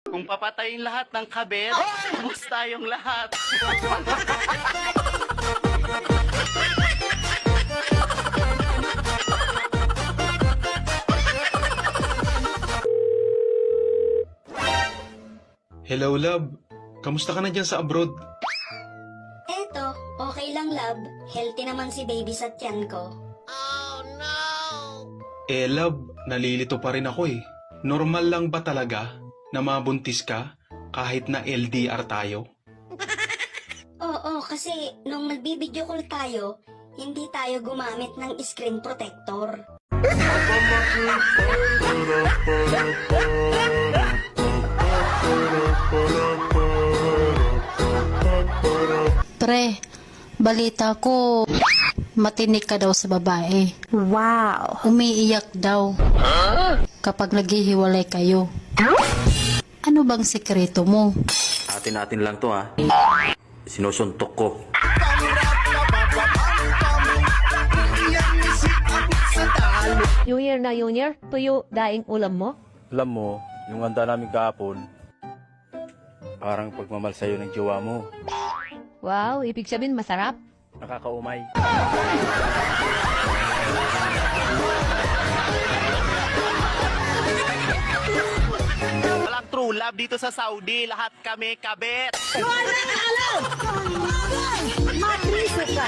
Kung papatayin lahat ng kabit, ubos tayong lahat. Hello, love. Kamusta ka na dyan sa abroad? Eto, okay lang love. Healthy naman si baby sa tiyan ko. Love, nalilito pa rin ako eh. Normal lang ba talaga na mabuntis ka kahit na LDR tayo? Oo, kasi nung nagbibideo call tayo, hindi tayo gumamit ng screen protector. Pre, balita ko, matinik ka daw sa babae. Wow. Umiiyak daw kapag naghihiwalay kayo. Ano bang sekreto mo? Atin lang to ha. Sinusuntok ko. New Year na New Year, tuyo daing ulam mo? Alam mo, yung handa namin kahapon, parang pagmamahal sa'yo ng jowa mo. Wow, ibig sabihin masarap? Nakakaumay. Walang true love dito sa Saudi. Lahat kami kabit. Matriso ka!